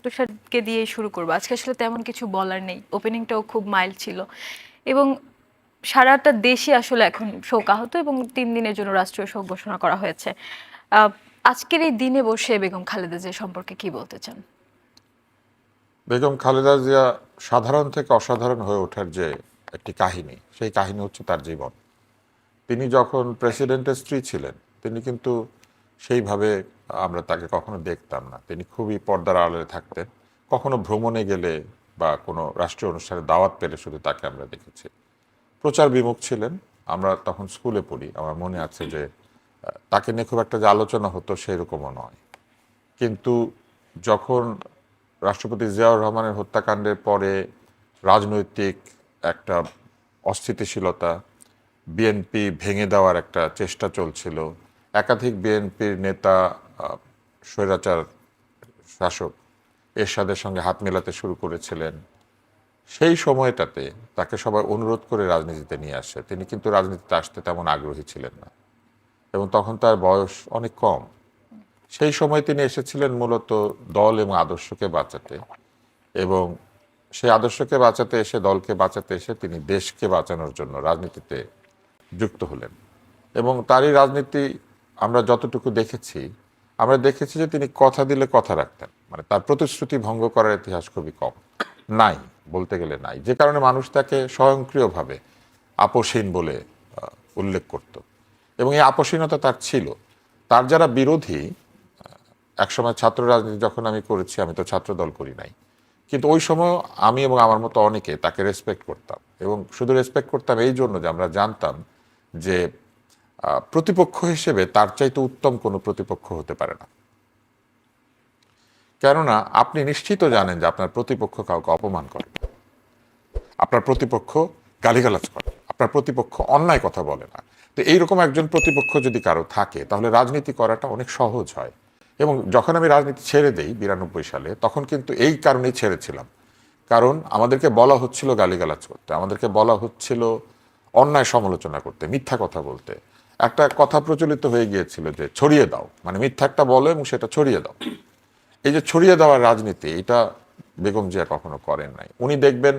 তুষারকে দিয়ে শুরু করবো। আজকে আসলে তেমন কিছু বলার নেই, ওপেনিংটাও খুব মাইল্ড ছিল এবং সারাটা দেশই আসলে এখন শোকাহত এবং 3 দিনের জন্য রাষ্ট্রীয় শোক ঘোষণা করা হয়েছে। আজকের এই দিনে বসে বেগম খালেদা জিয়া সম্পর্কে কি বলতে চান? বেগম খালেদা জিয়া সাধারণ থেকে অসাধারণ হয়ে ওঠার যে একটি কাহিনী, সেই কাহিনী হচ্ছে তার জীবন। তিনি যখন প্রেসিডেন্টের স্ত্রী ছিলেন, তিনি কিন্তু সেইভাবে আমরা তাকে কখনো দেখতাম না। তিনি খুবই পর্দার আড়ালে থাকতেন। কখনো ভ্রমণে গেলে বা কোনো রাষ্ট্রীয় অনুষ্ঠানে দাওয়াত পেলে শুধু তাকে আমরা দেখেছি। প্রচার বিমুখ ছিলেন। আমরা তখন স্কুলে পড়ি, আমার মনে আছে যে তাকে নিয়ে খুব একটা যে আলোচনা হতো সেরকমও নয়। কিন্তু যখন রাষ্ট্রপতি জিয়াউর রহমানের হত্যাকাণ্ডের পরে রাজনৈতিক একটা অস্থিতিশীলতা, বিএনপি ভেঙে দেওয়ার একটা চেষ্টা চলছিল, একাধিক বিএনপির নেতা স্বৈরাচার শাসক এরশাদের সঙ্গে হাত মেলাতে শুরু করেছিলেন, সেই সময়টাতে তাকে সবাই অনুরোধ করে রাজনীতিতে নিয়ে আসে। তিনি কিন্তু রাজনীতিতে আসতে তেমন আগ্রহী ছিলেন না এবং তখন তার বয়স অনেক কম। সেই সময় তিনি এসেছিলেন মূলত দল এবং আদর্শকে বাঁচাতে, এবং সেই আদর্শকে বাঁচাতে এসে, দলকে বাঁচাতে এসে তিনি দেশকে বাঁচানোর জন্য রাজনীতিতে যুক্ত হলেন। এবং তারই রাজনীতি আমরা যতটুকু দেখেছি, আমরা দেখেছি যে তিনি কথা দিলে কথা রাখতেন, মানে তার প্রতিশ্রুতি ভঙ্গ করার ইতিহাস খুবই কম, নাই বলতে গেলে নাই, যে কারণে মানুষ তাকে স্বয়ংক্রিয়ভাবে আপোষহীন বলে উল্লেখ করত। এবং এই আপোষহীনতা তার ছিল। তার যারা বিরোধী, একসময় ছাত্র রাজনীতি যখন আমি করেছি, আমি তো ছাত্র দল করি নাই, কিন্তু ওই সময় আমি এবং আমার মতো অনেকে তাকে রেসপেক্ট করতাম। এবং শুধু রেসপেক্ট করতাম এই জন্য যে আমরা জানতাম যে প্রতিপক্ষ হিসেবে তার চাইতে উত্তম কোনো প্রতিপক্ষ হতে পারে না। কেননা আপনি নিশ্চিত জানেন যে আপনার প্রতিপক্ষ কাউকে অপমান করে না, আপনার প্রতিপক্ষ গালিগালাজ করে, আপনার প্রতিপক্ষ অন্যায় কথা বলে না। তো এইরকম একজন প্রতিপক্ষ যদি কারো থাকে, তাহলে রাজনীতি করাটা অনেক সহজ হয়। এবং যখন আমি রাজনীতি ছেড়ে দেই 92 সালে, তখন কিন্তু এই কারণেই ছেড়েছিলাম, কারণ আমাদেরকে বলা হচ্ছিল গালিগালাজ করতে, আমাদেরকে বলা হচ্ছিল অন্যায় সমালোচনা করতে, মিথ্যা কথা বলতে। একটা কথা প্রচলিত হয়ে গিয়েছিল যে ছড়িয়ে দাও, মানে মিথ্যা একটা বলো এবং সেটা ছড়িয়ে দাও। এই যে ছড়িয়ে দেওয়ার রাজনীতি, এটা বেগম জিয়া কখনো করেন নাই। উনি দেখবেন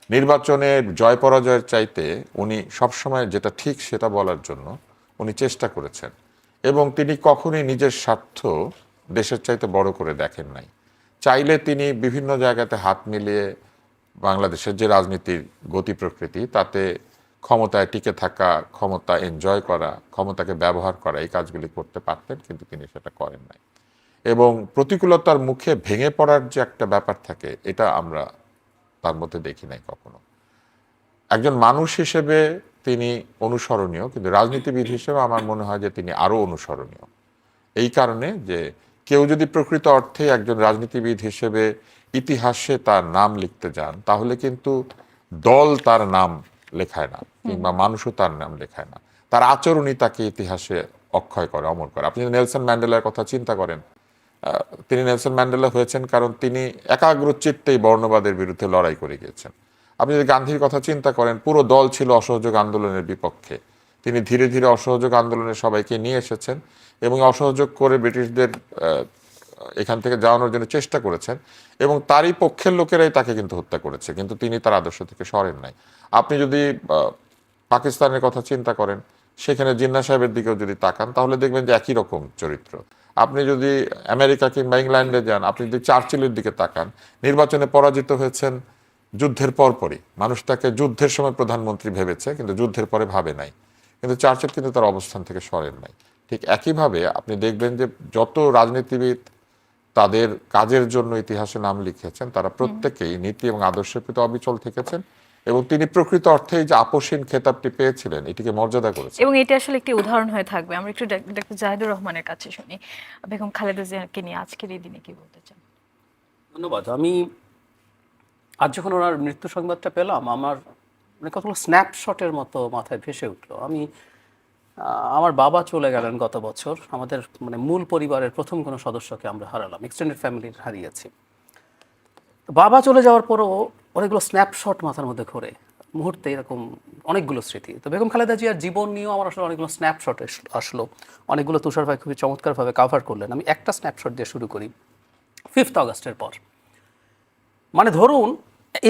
নির্বাচনের জয় পরাজয়ের চাইতে উনি সবসময় যেটা ঠিক সেটা বলার জন্য উনি চেষ্টা করেছেন, এবং তিনি কখনোই নিজের স্বার্থ দেশের চাইতে বড় করে দেখেন নাই। চাইলে তিনি বিভিন্ন জায়গাতে হাত মিলিয়ে বাংলাদেশের যে রাজনীতির গতি প্রকৃতি, তাতে ক্ষমতায় টিকে থাকা, ক্ষমতা এনজয় করা, ক্ষমতাকে ব্যবহার করা, এই কাজগুলি করতে পারতেন, কিন্তু তিনি সেটা করেন নাই। এবং প্রতিকূলতার মুখে ভেঙে পড়ার যে একটা ব্যাপার থাকে, এটা আমরা তার মধ্যে দেখি নাই কখনো। একজন মানুষ হিসেবে তিনি অনুসরণীয়, কিন্তু রাজনীতিবিদ হিসেবে আমার মনে হয় যে তিনি আরও অনুসরণীয়। এই কারণে যে কেউ যদি প্রকৃত অর্থে একজন রাজনীতিবিদ হিসেবে ইতিহাসে তার নাম লিখতে যান, তাহলে কিন্তু দল তার নাম লেখায় না, কিংবা মানুষও তার নাম লেখায় না, তার আচরণই তাকে ইতিহাসে অক্ষয় করে, অমর করে। আপনি যদি নেলসন ম্যান্ডেলার কথা চিন্তা করেন, তিনি নেলসন ম্যান্ডেলা হয়েছেন কারণ তিনি একাগ্রচিত্তেই বর্ণবাদের বিরুদ্ধে লড়াই করে গিয়েছেন। আপনি যদি গান্ধীর কথা চিন্তা করেন, পুরো দল ছিল অসহযোগ আন্দোলনের বিপক্ষে, তিনি ধীরে ধীরে অসহযোগ আন্দোলনে সবাইকে নিয়ে এসেছেন এবং অসহযোগ করে ব্রিটিশদের এখান থেকে যাওয়ানোর জন্য চেষ্টা করেছেন, এবং তারই পক্ষের লোকেরাই তাকে কিন্তু হত্যা করেছে, কিন্তু তিনি তার আদর্শ থেকে সরেন নাই। আপনি যদি পাকিস্তানের কথা চিন্তা করেন, সেখানে জিন্নাহ সাহেবের দিকেও যদি তাকান, তাহলে দেখবেন যে একই রকম চরিত্র। আপনি যদি আমেরিকা কিংবা ইংল্যান্ডে যান, আপনি যদি চার্চিলের দিকে তাকান, নির্বাচনে পরাজিত হয়েছেন যুদ্ধের পরপরই। মানুষ তাকে যুদ্ধের সময় প্রধানমন্ত্রী ভেবেছে, কিন্তু যুদ্ধের পরে ভাবে নাই। কিন্তু চার্চিল কিন্তু তার অবস্থান থেকে সরেন নাই। ঠিক একইভাবে আপনি দেখবেন যে যত রাজনীতিবিদ তাদের কাজের জন্য ইতিহাসে নাম লিখেছেন, তারা প্রত্যেকেই নীতি এবং আদর্শের প্রতি অবিচল থেকেছেন, এবং তিনি প্রকৃত অর্থেই যে আপোষহীন খেতাবটি পেয়েছিলেন, এটিকে মর্যাদা করেছেন। এবং এটা আসলে একটি উদাহরণ হয়ে থাকবে। আমরা একটু ডক্টর জাহিদুর রহমানের কাছে শুনি, বেগম খালেদা জিয়াকে নিয়ে আজকের এই দিনে কি বলতে চান? ধন্যবাদ। আমি আজ যখন ওনার মৃত্যু সংবাদটা পেলাম, আমার মানে কতগুলো স্ন্যাপশটের মতো মাথায় ভেসে উঠলো। আমার বাবা চলে গেলেন গত বছর, আমাদের মানে মূল পরিবারের প্রথম কোনো সদস্যকে আমরা হারালাম, এক্সটেন্ডেড ফ্যামিলির হারিয়েছি। বাবা চলে যাওয়ার পরও অনেকগুলো স্ন্যাপশট মাথার মধ্যে ঘোরে, মুহূর্তে এরকম অনেকগুলো স্মৃতি। তো বেগম খালেদা জিয়ার জীবন নিয়েও আমার আসলে অনেকগুলো স্ন্যাপশট আসলো, অনেকগুলো তুষার ভাই খুবই চমৎকারভাবে কাভার করলেন। আমি একটা স্ন্যাপশট দিয়ে শুরু করি। 5th অগাস্টের পর মানে ধরুন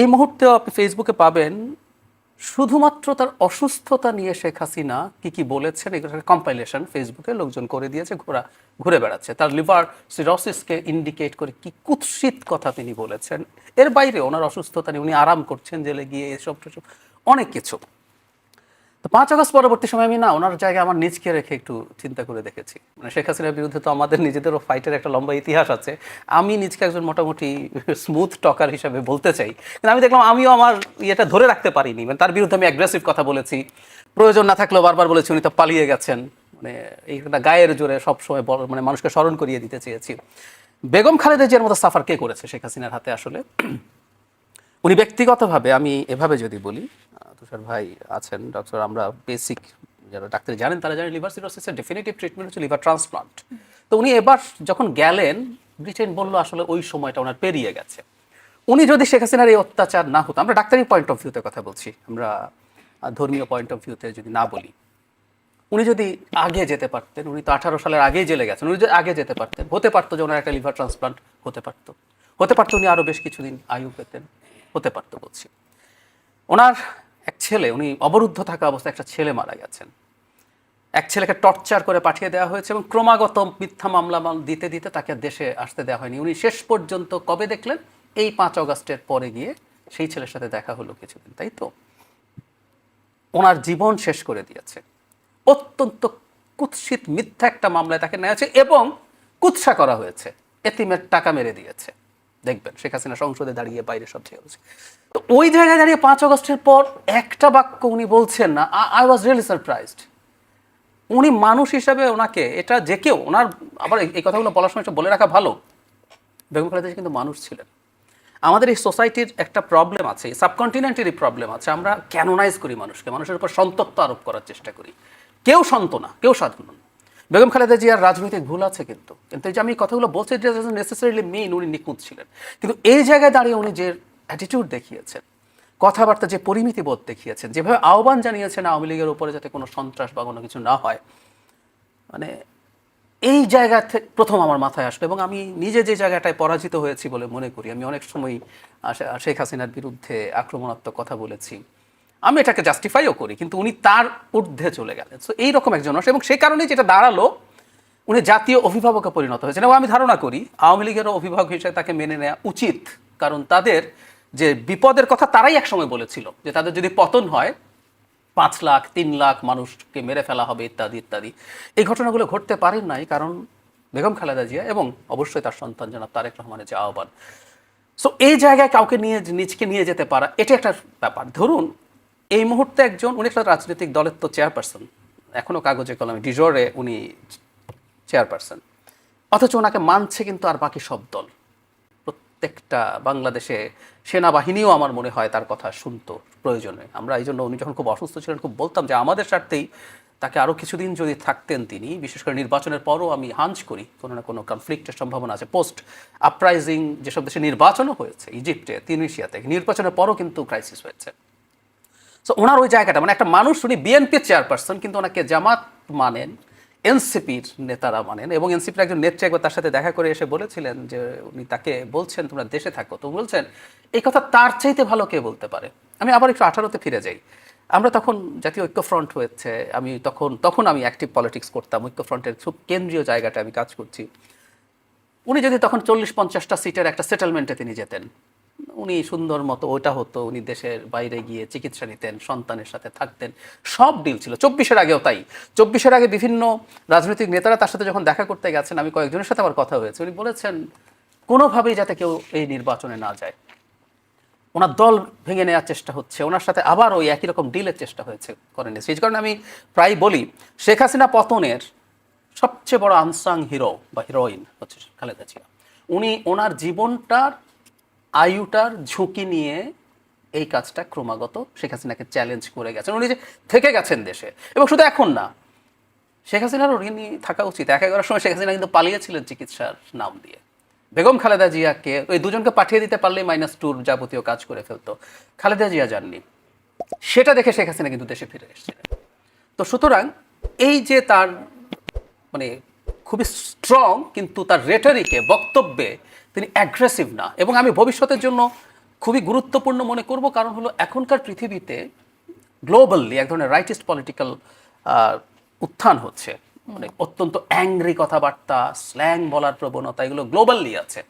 এই মুহূর্তে আপনি ফেসবুকে পাবেন শুধুমাত্র তার অসুস্থতা নিয়ে শেখ হাসিনা কি কি বলেছেন এগুলোর কম্পাইলেশন ফেসবুকে লোকজন করে দিয়েছে, ঘুরে বেড়াচ্ছে। তার লিভার সিরোসিসকে ইন্ডিকেট করে কি কুৎসিত কথা তিনি বলেছেন। এর বাইরে ওনার অসুস্থতা নিয়ে উনি আরাম করছেন জেলে গিয়ে, এসব অনেক কিছু। তো 5 আগস্ট পরবর্তী সময় আমি না ওনার জায়গায় আমার নিজকে রেখে একটু চিন্তা করে দেখেছি। মানে শেখ হাসিনার বিরুদ্ধে তো আমাদের নিজেদেরও ফাইটের একটা লম্বা ইতিহাস আছে। আমি নিজকে একজন মোটামুটি স্মুথ টকার হিসাবে বলতে চাই, কিন্তু আমি দেখলাম আমিও আমার ইয়েটা ধরে রাখতে পারিনি। মানে তার বিরুদ্ধে আমি অ্যাগ্রেসিভ কথা বলেছি, প্রয়োজন না থাকলেও বারবার বলেছি উনি তো পালিয়ে গেছেন। মানে এইটা গায়ের জোরে সবসময় মানে মানুষকে স্মরণ করিয়ে দিতে চেয়েছি। বেগম খালেদা জিয়ার মতো সাফার কে করেছে শেখ হাসিনার হাতে? আসলে উনি ব্যক্তিগতভাবে, আমি এভাবে যদি বলি, তুষার ভাই আছেন ডক্টর, আমরা বেসিক যারা ডাক্তার জানেন তারা জানেন লিভার সিরোসিসের ডেফিনেটিভ ট্রিটমেন্ট হচ্ছে লিভার ট্রান্সপ্লান্ট। তো উনি এবার যখন গেলেন, ব্রিটেন বলল আসলে ওই সময়টা ওনার পেরিয়ে গেছে। উনি যদি শেখ হাসিনার এই অত্যাচার না হতো, আমরা ডাক্তারি পয়েন্ট অফ ভিউতে কথা বলছি, আমরা ধর্মীয় পয়েন্ট অফ ভিউতে যদি না বলি, উনি যদি আগে যেতে পারতেন, উনি তো 18 সালের আগেই জেলে গেছেন, উনি যদি আগে যেতে পারতেন, হতে পারতো যে ওনার একটা লিভার ট্রান্সপ্লান্ট হতে পারতো উনি আরও বেশ কিছুদিন আয়ু পেতেন, হতে পারতো বলছি। ওনার এক ছেলে, উনি অবরুদ্ধ থাকা অবস্থায় একটা ছেলে মারা গেছেন, এক ছেলেকে টর্চার করে পাঠিয়ে দেওয়া হয়েছে এবং ক্রমাগত মিথ্যা মামলা দিতে দিতে তাকে দেশে আসতে দেওয়া হয়নি। উনি শেষ পর্যন্ত কবে দেখলেন? এই 5 আগস্টের পরে গিয়ে সেই ছেলের সাথে দেখা হলো কিছুদিন, তাই তো? ওনার জীবন শেষ করে দিয়েছে অত্যন্ত কুৎসিত মিথ্যা একটা মামলায় তাকে নেওয়া হয়েছে এবং কুৎসা করা হয়েছে, এতিমের টাকা মেরে দিয়েছে। দেখবেন শেখ হাসিনা সংসদে দাঁড়িয়ে বাইরে সব ছেড়ে হয়েছে। তো ওই জায়গায় দাঁড়িয়ে 5 আগস্টের পর একটা বাক্য উনি বলছেন না, আই ওয়াজ রিয়েলি সারপ্রাইজড। উনি মানুষ হিসাবে ওনাকে, এটা যে কেউ, ওনার আবার এই কথাগুলো বলার সময় বলে রাখা ভালো, বেগম খালেদা জিয়া কিন্তু মানুষ ছিলেন। আমাদের এই সোসাইটির একটা প্রবলেম আছে, সাবকন্টিনেন্টেরই প্রবলেম আছে, আমরা ক্যানোনাইজ করি মানুষকে, মানুষের উপর সন্তত্ব আরোপ করার চেষ্টা করি। কেউ সন্ত না, কেউ সাধু নন। বেগম খালেদা জিয়ার রাজনৈতিক ভুল আছে, কিন্তু এই যে আমি কথাগুলো বলছি, এটা নেসেসারিলি মেইন উনি নিখুঁত ছিলেন, কিন্তু এই জায়গায় দাঁড়িয়ে উনি যে অ্যাটিটিউড দেখিয়েছেন, কথাবার্তা যে পরিমিতি বোধ দেখিয়েছেন, যেভাবে আহ্বান জানিয়েছেন আওয়ামী লীগের উপরে যাতে কোনো সন্ত্রাস বা কোনো কিছু না হয়, মানে এই জায়গা থেকে প্রথম আমার মাথায় আসলো। এবং আমি নিজে যে জায়গাটায় পরাজিত হয়েছি বলে মনে করি, আমি অনেক সময় শেখ হাসিনার বিরুদ্ধে আক্রমণাত্মক কথা বলেছি, আমি এটাকে জাস্টিফাইও করি, কিন্তু উনি তার ঊর্ধ্বে চলে গেলেন। সো এইরকম একজন মানুষ, এবং সেই কারণেই যেটা দাঁড়ালো, উনি জাতীয় অভিভাবকে পরিণত হয়েছেন। এবং আমি ধারণা করি আওয়ামী লীগেরও অভিভাবক হিসেবে তাকে মেনে নেওয়া উচিত, কারণ তাদের যে বিপদের কথা তারাই একসময় বলেছিল যে তাদের যদি পতন হয় 5 লাখ 3 লাখ মানুষকে মেরে ফেলা হবে ইত্যাদি ইত্যাদি। এই ঘটনাগুলো ঘটতে পারেন নাই কারণ বেগম খালেদা জিয়া এবং অবশ্যই তার সন্তান জনাব তারেক রহমানের যে আহ্বান। সো এই জায়গায় কাউকে নিয়ে নিজকে নিয়ে যেতে পারা, এটা একটা ব্যাপার। ধরুন এই মুহূর্তে একজন, উনি একটা রাজনৈতিক দলের তো চেয়ারপারসন, এখনও কাগজে কলমে ডিজোরে উনি চেয়ারপারসন, অথচ ওনাকে মানছে কিন্তু আর বাকি সব দল। প্রত্যেকটা বাংলাদেশে সেনাবাহিনীও আমার মনে হয় তার কথা শুনতো প্রয়োজনে। আমরা এই জন্য উনি যখন খুব অসুস্থ ছিলেন খুব বলতাম যে আমাদের স্বার্থেই তাকে আরও কিছুদিন যদি থাকতেন তিনি, বিশেষ করে নির্বাচনের পরও আমি হাঞ্চ করি কোনো না কোনো কনফ্লিক্টের সম্ভাবনা আছে। পোস্ট আপরাইজিং যেসব দেশে নির্বাচনও হয়েছে, ইজিপ্টে, তিউনিসিয়াতে, নির্বাচনের পরও কিন্তু ক্রাইসিস হয়েছে। সো ওনার ওই জায়গাটা, মানে একটা মানুষ, উনি বিএনপির চেয়ারপারসন কিন্তু ওনাকে জামাত মানেন, এনসিপির নেতারা মানেন, এবং এনসিপির একজন নেত্রী একবার তার সাথে দেখা করে এসে বলেছিলেন যে উনি তাকে বলছেন তোমরা দেশে থাকো, তো বলছেন এই কথা তার চাইতে ভালো কে বলতে পারে। আমি আবার একটু 18তে ফিরে যাই। আমরা তখন জাতীয় ঐক্যফ্রন্ট হয়েছে, আমি তখন আমি অ্যাক্টিভ পলিটিক্স করতাম, ঐক্যফ্রন্টের খুব কেন্দ্রীয় জায়গাটা আমি কাজ করছি। উনি যদি তখন 40-50টা সিটের একটা সেটেলমেন্টে তিনি যেতেন, উনি সুন্দর মতো ওটা হতো, উনি দেশের বাইরে গিয়ে চিকিৎসা নিতেন, সন্তানের সাথে থাকতেন, সব ডিল ছিল। 24-এর আগেও তাই। 24-এর আগে বিভিন্ন রাজনৈতিক নেতারা তার সাথে যখন দেখা করতে গেছেন, আমি কয়েকজনের সাথে আমার কথা হয়েছে, উনি বলেছেন কোনোভাবেই যাতে কেউ এই নির্বাচনে না যায়। ওনার দল ভেঙে নেওয়ার চেষ্টা হচ্ছে, ওনার সাথে আবার ওই একই রকম ডিলের চেষ্টা হয়েছে করেন। সেই কারণে আমি প্রায় বলি শেখ হাসিনা পতনের সবচেয়ে বড় আনসাং হিরো বা হিরোইন হচ্ছে খালেদা জিয়া। উনি ওনার জীবনটার আয়ুটার ঝুঁকি নিয়ে এই কাজটা ক্রমাগত শেখ হাসিনাকে চ্যালেঞ্জ করে গেছেন। উনি যে থেকে গেছেন দেশে, এবং শুধু এখন না, শেখ হাসিনারও ঋণী থাকা উচিত। 11 সময় শেখ হাসিনা কিন্তু পালিয়েছিলেন চিকিৎসার নাম দিয়ে। বেগম খালেদা জিয়াকে ওই দুজনকে পাঠিয়ে দিতে পারলেই -2 যাবতীয় কাজ করে ফেলতো, খালেদা জিয়া যাননি। সেটা দেখে শেখ হাসিনা কিন্তু দেশে ফিরে এসেছিলেন। তো সুতরাং এই যে তার মানে খুবই স্ট্রং, কিন্তু তার রেটরিকে, বক্তব্যে তিনি অ্যাগ্রেসিভ না। এবং আমি ভবিষ্যতের জন্য খুবই গুরুত্বপূর্ণ মনে করব, কারণ হলো এখনকার পৃথিবীতে গ্লোবালি এক ধরনের রাইটিস্ট পলিটিক্যাল উত্থান হচ্ছে, মানে অত্যন্ত অ্যাংরি কথাবার্তা, স্ল্যাং বলার প্রবণতা, এগুলো গ্লোবালি আছে।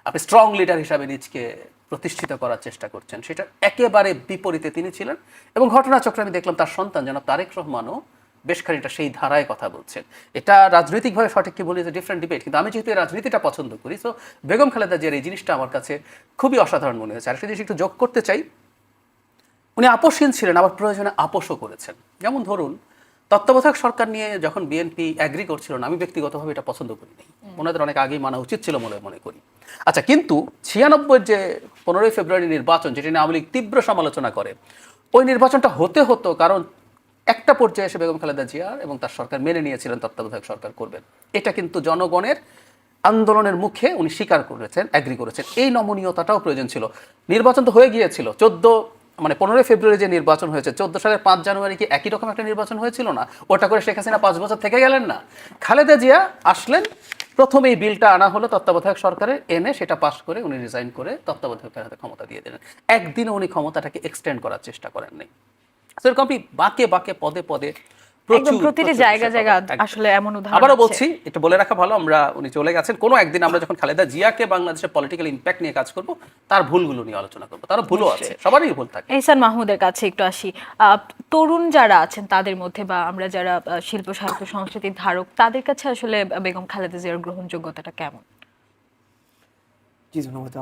আপনি স্ট্রং লিডার হিসাবে নিজকে প্রতিষ্ঠিত করার চেষ্টা করছেন, সেটা একেবারে বিপরীতে তিনি ছিলেন। এবং ঘটনাচক্রে আমি দেখলাম তার সন্তান জনাব তারেক রহমানও বেশ খানিকটা সেই ধারায় কথা বলছেন। এটা রাজনৈতিকভাবে সঠিক কি বলি, ডিফারেন্ট ডিবেট, কিন্তু আমি যেহেতু এই রাজনীতিটা পছন্দ করি, সো বেগম খালেদা জিয়ার এই জিনিসটা আমার কাছে খুবই অসাধারণ মনে হয়েছে। আরেকটা জিনিস একটু যোগ করতে চাই, উনি আপোষহীন ছিলেন, আবার প্রয়োজনে আপোষও করেছেন। যেমন ধরুন, তত্ত্বাবধায়ক সরকার নিয়ে যখন বিএনপি অ্যাগ্রি করছিল না, আমি ব্যক্তিগতভাবে এটা পছন্দ করিনি, ওনাদের অনেক আগেই মানা উচিত ছিল বলে মনে করি। আচ্ছা, কিন্তু 96-এর যে 15ই ফেব্রুয়ারি নির্বাচন, যেটি নিয়ে আওয়ামী লীগ তীব্র সমালোচনা করে, ওই নির্বাচনটা হতে হতো কারণ একটা পর্যায়ে এসে বেগম খালেদা জিয়া এবং তার সরকার মেনে নিয়েছিলেন তত্ত্বাবধায়ক সরকার করবেন। এটা কিন্তু জনগণের আন্দোলনের মুখে উনি স্বীকার করেছেন, অ্যাগ্রি করেছেন। এই নমনীয়তাটাও প্রয়োজন ছিল। নির্বাচন তো হয়ে গিয়েছিল, 15ই ফেব্রুয়ারি যে নির্বাচন হয়েছে, 14 সালের 5 জানুয়ারি কি একই রকম একটা নির্বাচন হয়েছিল না? ওটা করে শেখ হাসিনা 5 বছর থেকে গেলেন না? খালেদা জিয়া আসলেন, প্রথম এই বিলটা আনা হলো তত্ত্বাবধায়ক সরকারের, এনে সেটা পাশ করে উনি রিজাইন করে তত্ত্বাবধায়কের হাতে ক্ষমতা দিয়ে দিলেন। একদিনও উনি ক্ষমতাটাকে এক্সটেন্ড করার চেষ্টা করেননি। সেরকম আপনি বাঁকে বাঁকে পদে পদে একদম প্রতিটি জায়গা জায়গা আসলে এমন উদাহরণ আবারও আছে। বলছি, এটা বলে রাখা ভালো, উনি চলে গেছেন, কোনো একদিন আমরা যখন খালেদা জিয়াকে বাংলাদেশের পলিটিক্যাল ইম্প্যাক্ট নিয়ে কাজ করব, তার ভুলগুলো নিয়ে আলোচনা করব। তারও ভুলও আছে, সবারই ভুল থাকে। এহসান মাহমুদের কাছে একটু আসি। তরুণ যারা আছেন তাদের মধ্যে বা আমরা যারা শিল্প সাহিত্য সংস্কৃতির ধারক, তাদের কাছে আসলে বেগম খালেদা জিয়ার গ্রহণযোগ্যতাটা কেমন? জি ধন্যবাদ।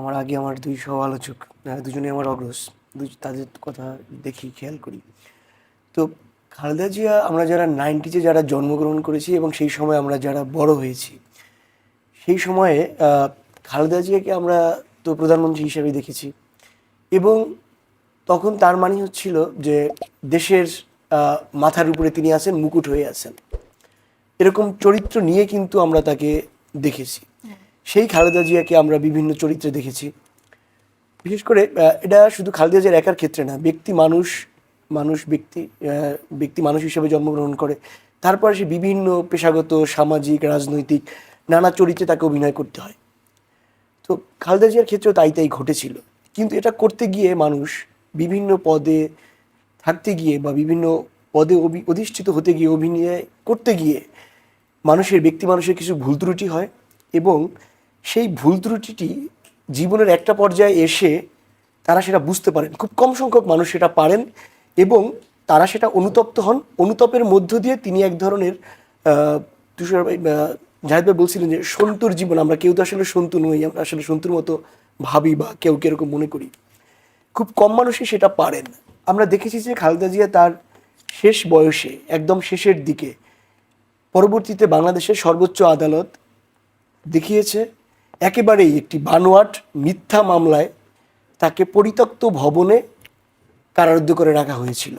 আমার দুই সহ আলোচক দুজনে আমার অগ্রজ, তাদের কথা দেখি, খেয়াল করি। তো খালেদা জিয়া, আমরা যারা 90s যারা জন্মগ্রহণ করেছি এবং সেই সময় আমরা যারা বড় হয়েছি, সেই সময়ে খালেদা জিয়াকে আমরা তো প্রধানমন্ত্রী হিসেবে দেখেছি, এবং তখন তার মানে হচ্ছিল যে দেশের মাথার উপরে তিনি আছেন, মুকুট হয়ে আছেন, এরকম চরিত্র নিয়ে কিন্তু আমরা তাকে দেখেছি। সেই খালেদা জিয়াকে আমরা বিভিন্ন চরিত্রে দেখেছি। বিশেষ করে এটা শুধু খালেদা জিয়ার একার ক্ষেত্রে না, ব্যক্তি মানুষ হিসেবে জন্মগ্রহণ করে, তারপরে সে বিভিন্ন পেশাগত, সামাজিক, রাজনৈতিক নানা চরিত্রে তাকে অভিনয় করতে হয়। তো খালেদা জিয়ার ক্ষেত্রেও তাই ঘটেছিল। কিন্তু এটা করতে গিয়ে মানুষ বিভিন্ন পদে থাকতে গিয়ে বা বিভিন্ন পদে অধিষ্ঠিত হতে গিয়ে, অভিনয় করতে গিয়ে মানুষের কিছু ভুল ত্রুটি হয়, এবং সেই ভুল ত্রুটিটি জীবনের একটা পর্যায়ে এসে তারা সেটা বুঝতে পারেন। খুব কম সংখ্যক মানুষ সেটা পারেন এবং তারা সেটা অনুতপ্ত হন। অনুতপের মধ্য দিয়ে তিনি এক ধরনের জাহিদ ভাই বলছিলেন যে সন্তুর জীবন, আমরা কেউ তো আসলে সন্তু নই, আমরা আসলে সন্তুর মতো ভাবি বা কেউ এরকম মনে করি। খুব কম মানুষই সেটা পারেন। আমরা দেখেছি যে খালেদা জিয়া তার শেষ বয়সে, একদম শেষের দিকে, পরবর্তীতে বাংলাদেশের সর্বোচ্চ আদালত দেখিয়েছে একেবারেই একটি বানোয়াট মিথ্যা মামলায় তাকে পরিত্যক্ত ভবনে কারারুদ্ধ করে রাখা হয়েছিল।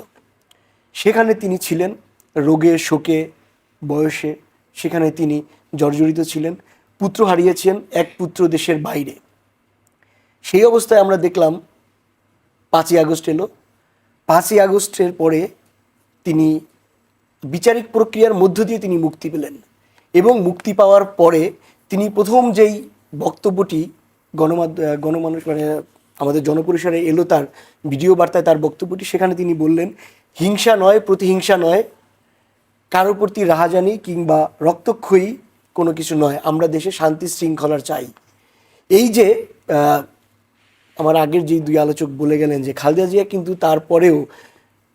সেখানে তিনি ছিলেন রোগে, শোকে, বয়সে, সেখানে তিনি জর্জরিত ছিলেন। পুত্র হারিয়েছেন, এক পুত্র দেশের বাইরে। সেই অবস্থায় আমরা দেখলাম 5ই আগস্ট এলো। 5ই আগস্টের পরে তিনি বিচারিক প্রক্রিয়ার মধ্য দিয়ে তিনি মুক্তি পেলেন, এবং মুক্তি পাওয়ার পরে তিনি প্রথম যেই বক্তব্যটি গণমানুষ মানে আমাদের জনপরিসরে এলো, তার ভিডিও বার্তায় তার বক্তব্যটি, সেখানে তিনি বললেন, হিংসা নয়, প্রতিহিংসা নয়, কারোর প্রতি রাহাজানি কিংবা রক্তক্ষয়ী কোনো কিছু নয়, আমরা দেশে শান্তি শৃঙ্খলার চাই। এই যে আমার আগের যে দুই আলোচক বলে গেলেন যে খালেদা জিয়া কিন্তু তারপরেও,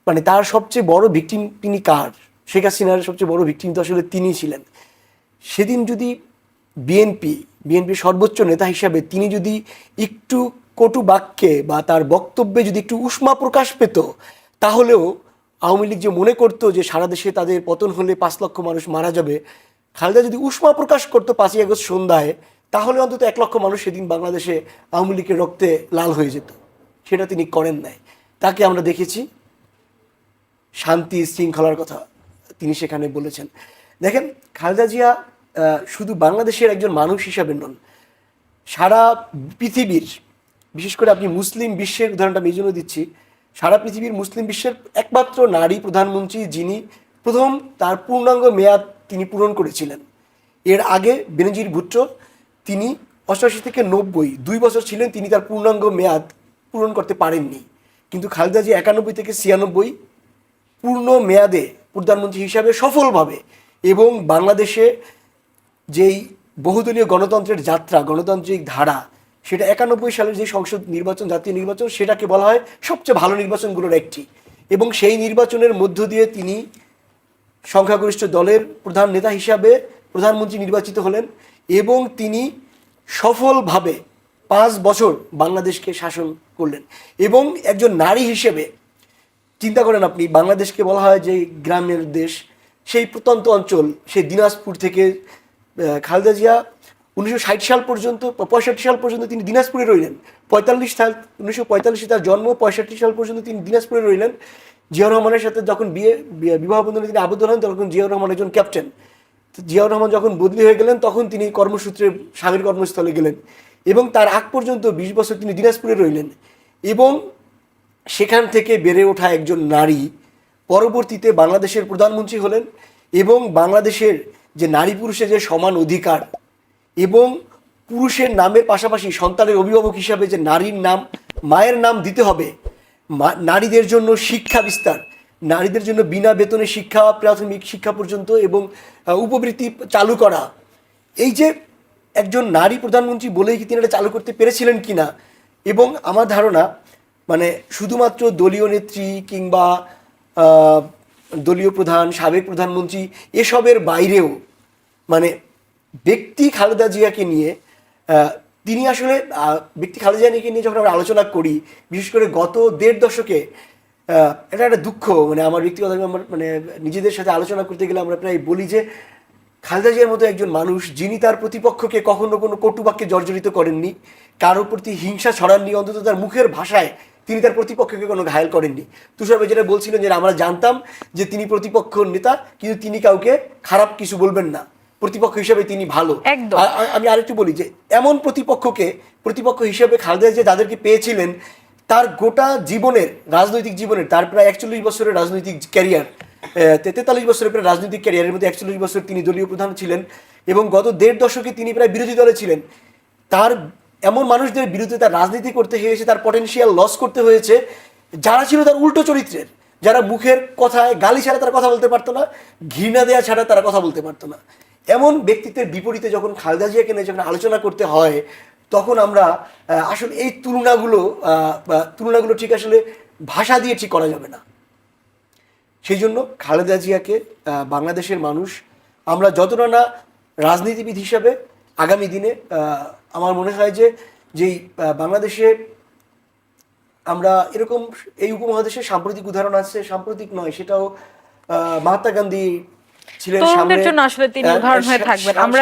মানে তার সবচেয়ে বড় ভিকটিম তিনি কার? শেখ হাসিনার সবচেয়ে বড় ভিকটিম তো আসলে তিনি ছিলেন। সেদিন যদি বিএনপির সর্বোচ্চ নেতা হিসাবে তিনি যদি একটু কটু বাক্যে বা তার বক্তব্যে যদি একটু উষ্মা প্রকাশ পেত, তাহলেও আওয়ামী লীগ যে মনে করতো যে সারা দেশে তাদের পতন হলে 5 লক্ষ মানুষ মারা যাবে, খালেদা যদি উষ্মা প্রকাশ করতো 5ই আগস্ট সন্ধ্যায়, তাহলে অন্তত 1 লক্ষ মানুষ সেদিন বাংলাদেশে আওয়ামী লীগের রক্তে লাল হয়ে যেত। সেটা তিনি করেন নাই। তাকে আমরা দেখেছি শান্তি শৃঙ্খলার কথা তিনি সেখানে বলেছেন। দেখেন, খালেদা জিয়া শুধু বাংলাদেশের একজন মানুষ হিসাবে নন, সারা পৃথিবীর, বিশেষ করে আপনি মুসলিম বিশ্বের উদাহরণটা আমি এই জন্য দিচ্ছি, সারা পৃথিবীর মুসলিম বিশ্বের একমাত্র নারী প্রধানমন্ত্রী যিনি প্রথম তার পূর্ণাঙ্গ মেয়াদ তিনি পূরণ করেছিলেন। এর আগে বেনজির ভুট্টো, তিনি 88 থেকে 90 2 বছর ছিলেন, তিনি তার পূর্ণাঙ্গ মেয়াদ পূরণ করতে পারেননি, কিন্তু খালেদা জিয়া 91 থেকে 96 পূর্ণ মেয়াদে প্রধানমন্ত্রী হিসাবে সফলভাবে এবং বাংলাদেশে যেই বহুদলীয় গণতন্ত্রের যাত্রা, গণতান্ত্রিক ধারা, সেটা 91 সালের যে সংসদ নির্বাচন, জাতীয় নির্বাচন, সেটাকে বলা হয় সবচেয়ে ভালো নির্বাচনগুলোর একটি, এবং সেই নির্বাচনের মধ্য দিয়ে তিনি সংখ্যাগরিষ্ঠ দলের প্রধান নেতা হিসাবে প্রধানমন্ত্রী নির্বাচিত হলেন এবং তিনি সফলভাবে 5 বছর বাংলাদেশকে শাসন করলেন। এবং একজন নারী হিসেবে চিন্তা করেন আপনি, বাংলাদেশকে বলা হয় যে গ্রামের দেশ, সেই প্রত্যন্ত অঞ্চল, সেই দিনাজপুর থেকে খালেদা জিয়া 1960 সাল পর্যন্ত, 65 সাল পর্যন্ত তিনি দিনাজপুরে রইলেন। 1945 তার জন্ম, 65 সাল পর্যন্ত তিনি দিনাজপুরে রইলেন। জিয়াউর রহমানের সাথে যখন বিবাহ বন্ধনে তিনি আবদ্ধ হন, তখন জিয়াউর রহমান একজন ক্যাপ্টেন। জিয়াউর রহমান যখন বদলি হয়ে গেলেন, তখন তিনি কর্মসূত্রে স্বামীর কর্মস্থলে গেলেন এবং তার আগ পর্যন্ত 20 বছর তিনি দিনাজপুরে রইলেন। এবং সেখান থেকে বেড়ে ওঠা একজন নারী পরবর্তীতে বাংলাদেশের প্রধানমন্ত্রী হলেন এবং বাংলাদেশের যে নারী পুরুষের যে সমান অধিকার এবং পুরুষের নামের পাশাপাশি সন্তানের অভিভাবক হিসাবে যে নারীর নাম, মায়ের নাম দিতে হবে, নারীদের জন্য শিক্ষা বিস্তার, নারীদের জন্য বিনা বেতনে শিক্ষা, প্রাথমিক শিক্ষা পর্যন্ত এবং উপবৃত্তি চালু করা, এই যে একজন নারী প্রধানমন্ত্রী বলেই কি তিনি এটা চালু করতে পেরেছিলেন কিনা। এবং আমার ধারণা মানে শুধুমাত্র দলীয় নেত্রী কিংবা দলীয় প্রধান, সাবেক প্রধানমন্ত্রী এসবের বাইরেও মানে ব্যক্তি খালেদা জিয়াকে নিয়ে তিনি আসলে ব্যক্তি খালেদা জিয়াকে নিয়ে যখন আমরা আলোচনা করি, বিশেষ করে গত 1.5 দশকে, এটা একটা দুঃখ, মানে আমার ব্যক্তিগত আমার মানে নিজেদের সাথে আলোচনা করতে গেলে আমরা প্রায় বলি যে খালেদা জিয়ার মতো একজন মানুষ যিনি তার প্রতিপক্ষকে কখনো কোনো কটুবাক্যে জর্জরিত করেননি, কারোর প্রতি হিংসা ছড়াননি, অন্তত তার মুখের ভাষায় তিনি তার প্রতিপক্ষকে কোনো ঘায়েল করেননি। তুষার ভাই যেটা বলছিলেন যে আমরা জানতাম যে তিনি প্রতিপক্ষ নেতা, কিন্তু তিনি কাউকে খারাপ কিছু বলবেন না, প্রতিপক্ষ হিসেবে তিনি ভালো। একদম। আমি আরেকটু বলি যে এমন প্রতিপক্ষ হিসেবে খালেদা জিয়া যাদেরকে পেয়েছিলেন, তার গোটা জীবনের, রাজনৈতিক জীবনের, তার প্রায় 41 বছরের রাজনৈতিক ক্যারিয়ার, 43 বছরের প্রায় রাজনৈতিক ক্যারিয়ারের মধ্যে 41 বছর তিনি দলীয় প্রধান ছিলেন এবং গত 1.5 দশকে তিনি প্রায় বিরোধী দলে ছিলেন। তার এমন মানুষদের বিরুদ্ধে তার রাজনীতি করতে হয়েছে, তার পটেনশিয়াল লস করতে হয়েছে, যারা ছিল তার উল্টো চরিত্রের, যারা মুখের কথায় গালি ছাড়া তারা কথা বলতে পারতো না, ঘৃণা দেয়া ছাড়া তারা কথা বলতে পারতো না। এমন ব্যক্তিত্বের বিপরীতে যখন খালেদা জিয়াকে নিয়ে যখন আলোচনা করতে হয়, তখন আমরা আসলে এই তুলনাগুলো ঠিক আসলে ভাষা দিয়ে ঠিক করা যাবে না। সেই জন্য খালেদা জিয়াকে বাংলাদেশের মানুষ, আমরা যতটা না রাজনীতিবিদ হিসাবে আগামী দিনে আমার মনে হয় যে যেই বাংলাদেশে আমরা এরকম এই উপমহাদেশের সাম্প্রতিক উদাহরণ আছে, সাম্প্রতিক নয়, সেটাও মহাত্মা গান্ধী ছিলেন তরুণদের সামনে, জন্য আসলে তিনি উদাহরণ হয়ে থাকবেন। আমরা